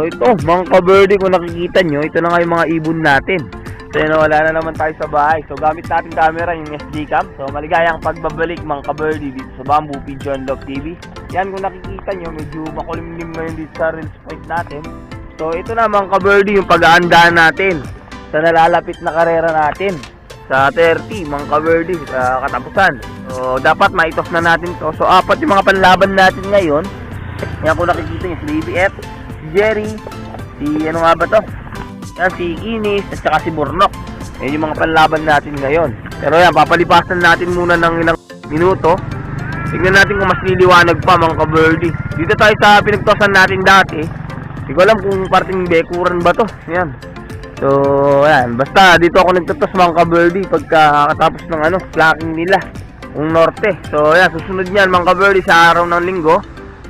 So ito, mga ka-birdie, kung nakikita nyo, ito na nga yung mga ibon natin. So yun, wala na naman tayo sa bahay. So gamit natin camera, yung SD cam. So maligayang pagbabalik mga ka-birdie dito sa Bamboo Pigeon Love TV. Yan, kung nakikita nyo, medyo makulimlim ngayon dito sa release point natin. So ito na mga ka-birdie, yung pag-aandaan natin sa nalalapit na karera natin sa 30 mga ka-birdie, sa katapusan. So dapat ma-off na natin to. So apat yung mga panlaban natin ngayon. Yan, kung nakikita nyo, si Baby F, si Jerry, si ano nga ba to? Yan, si Inis, at saka si Burnok. Yan yung mga panlaban natin ngayon. Pero yan, papalipasan natin muna ng ilang minuto. Tignan natin kung mas liliwanag pa mga ka-birdie. Dito tayo sa pinagtosan natin dati. Hindi ko alam kung parting bekuran ba to. Yan. So, yan. Basta dito ako nagtotos mga ka-birdie pagkatapos ng flocking nila. Yung norte. So, yan. Susunod niyan mga ka-birdie sa araw ng linggo.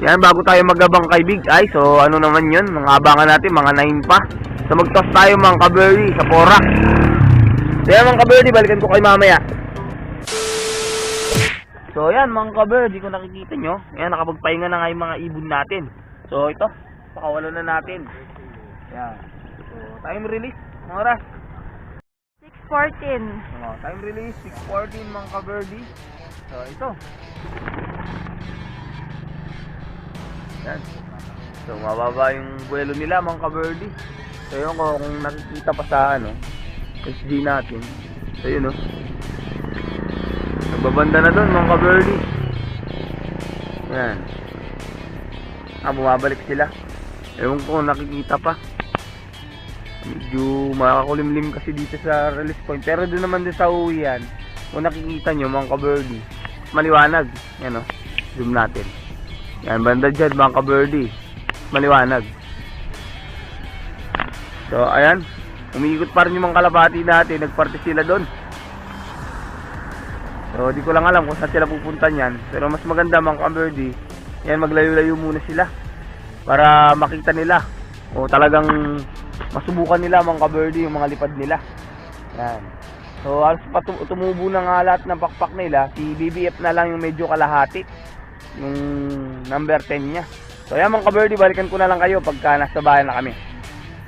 Yan, bago tayo magabang kay Big Eye. So, ano naman yun? Mga abangan natin, mga 9 pa. So, mag-toss tayo mga ka-birdie sa Porak. So, yan mga ka-birdie, balikan ko kayo mamaya. So, yan mga ka-birdie, kung nakikita nyo, yan, nakapagpahinga na nga yung mga ibon natin. So, ito, pakawalo na natin. Yan. So, time release, mga oras. 6:14. Time release, 6:14 mga ka-birdie. So, ito. Yan. So, mababa yung buwelo nila mga ka-birdie. So, yun kung nakikita pa sa SD natin. So, yun nagbabanda na doon mga ka-birdie. Yan. Bumabalik sila. Ewan ko kung nakikita pa. Medyo makakulimlim kasi dito sa release point. Pero doon naman din sa uwian, kung nakikita nyo mga ka-birdie, maliwanag. Yan zoom natin. Yan, banda dyan mga ka-birdie, maliwanag. So ayan, umiikot pa rin yung mga kalapati natin. Nagparty sila doon. So di ko lang alam kung saan sila pupunta niyan. Pero mas maganda mga ka-birdie, yan, maglayo-layo muna sila para makita nila o talagang masubukan nila mga ka-birdie yung mga lipad nila. Yan. So halos tumubo na nga lahat ng pakpak nila. Si BBF na lang yung medyo kalahati, yung number 10 niya. So yan mga ka-birdie, balikan ko na lang kayo pagka nasa bahay na kami.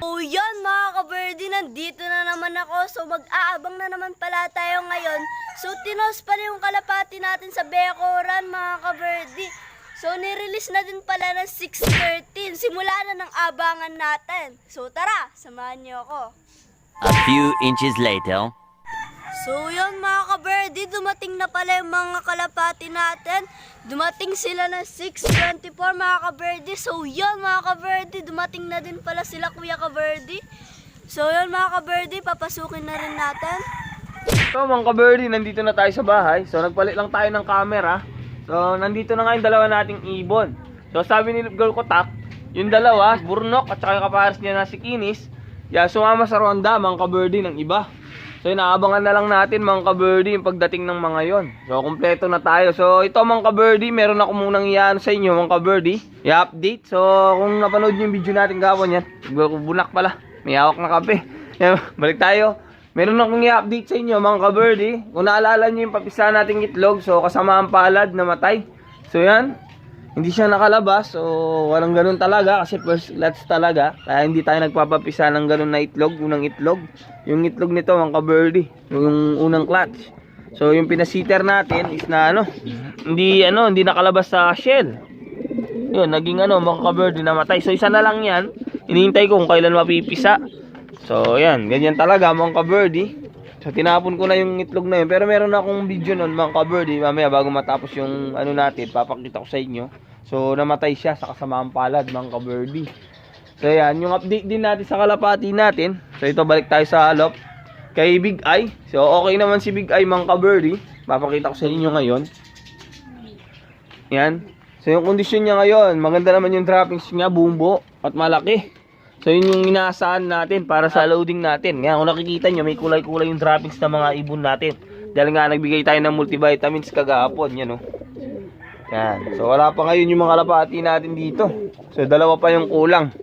So yan mga ka-birdie, nandito na naman ako. So mag-aabang na naman pala tayo ngayon. So tinos pa rin yung kalapati natin sa bekuran mga ka-birdie. So nirelease na din pala ng 6:13. Simula na ng abangan natin. So tara, samahan niyo ako. A few inches later. So yun mga ka-birdie, dumating na pala yung mga kalapati natin. Dumating sila ng 6:24 mga ka-birdie. So yun mga ka-birdie, dumating na din pala sila kuya ka-birdie. So yun mga ka-birdie, papasukin na rin natin. So mga ka-birdie, nandito na tayo sa bahay. So nagpalit lang tayo ng camera. So nandito na nga yung dalawa nating ibon. So sabi ni Girl Kotak, yung dalawa, Burnok at saka yung kapares niya na si Kinis, sumama sa ronda mga ka-birdie ng iba. So inaabangan na lang natin mga ka-birdie yung pagdating ng mga yon. So kumpleto na tayo. So ito mga ka-birdie, meron ako munang iyan sa inyo mga ka-birdie, i-update. So kung napanood niyo yung video natin kahapon, yan, bunak pala, may hawak na kape. Yan, balik tayo. Meron akong i-update sa inyo mga ka-birdie. Kung naalala niyo yung papisa nating itlog, so kasama ang palad na matay. So yan, hindi siya nakalabas. So walang ganun talaga kasi first lots talaga. Kaya hindi tayo nagpapapisa ng ganun na itlog, unang itlog. Yung itlog nito mga ka-birdie, yung unang clutch. So yung pinasiter natin is na hindi nakalabas sa shell. Yun, naging mga ka-birdie namatay. So isa na lang yan. Hinihintay ko kung kailan mapipisa. So yan, ganyan talaga mga ka-birdie. So tinapon ko na yung itlog na yun. Pero meron akong video nun mga ka-birdie. Mamaya bago matapos yung natin, papakita ko sa inyo. So namatay siya sa kasamaang palad mga ka-birdie. So yan, yung update din natin sa kalapati natin. So ito, balik tayo sa alop kay Big Eye. So okay naman si Big Eye mga ka-birdie. Papakita ko sa inyo ngayon. Yan. So yung kondisyon niya ngayon, maganda naman yung droppings niya, bumbo at malaki. So yun yung inaasahan natin para sa loading natin. Yan, kung nakikita nyo, may kulay-kulay yung droppings ng mga ibon natin. Dahil nga nagbigay tayo ng multivitamins kagahapon. Yan Yan. So wala pa ngayon yung mga kalapati natin dito. So dalawa pa yung kulang.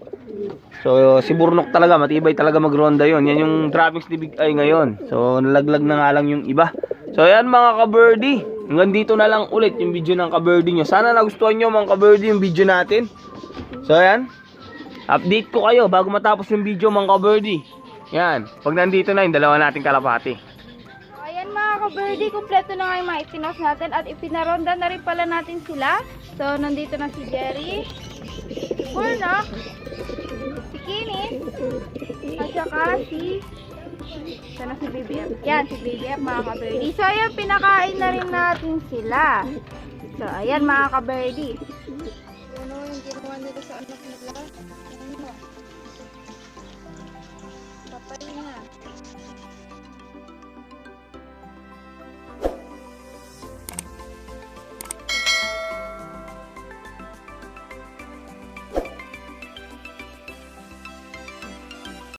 So si Burnok talaga, matibay talaga magronda yon. Yan yung droppings ni Big Eye ngayon. So nalaglag na nga lang yung iba. So yan mga ka-birdie, hanggang dito na lang ulit yung video ng ka-birdie nyo. Sana nagustuhan nyo mga ka-birdie yung video natin. So yan, Update ko kayo bago matapos yung video mga ka-birdie. Yan, pag nandito na yung dalawa nating kalapati. Ayan mga ka-birdie, kumpleto na nga yung mga itinos natin at ipinaronda na rin pala natin sila. So, nandito na si Jerry, si Burnock, si Kinis, at saka sana si BBF. Yan, si BBF mga ka-birdie. So, ayan, pinakain na rin natin sila. So, ayan mga ka-birdie.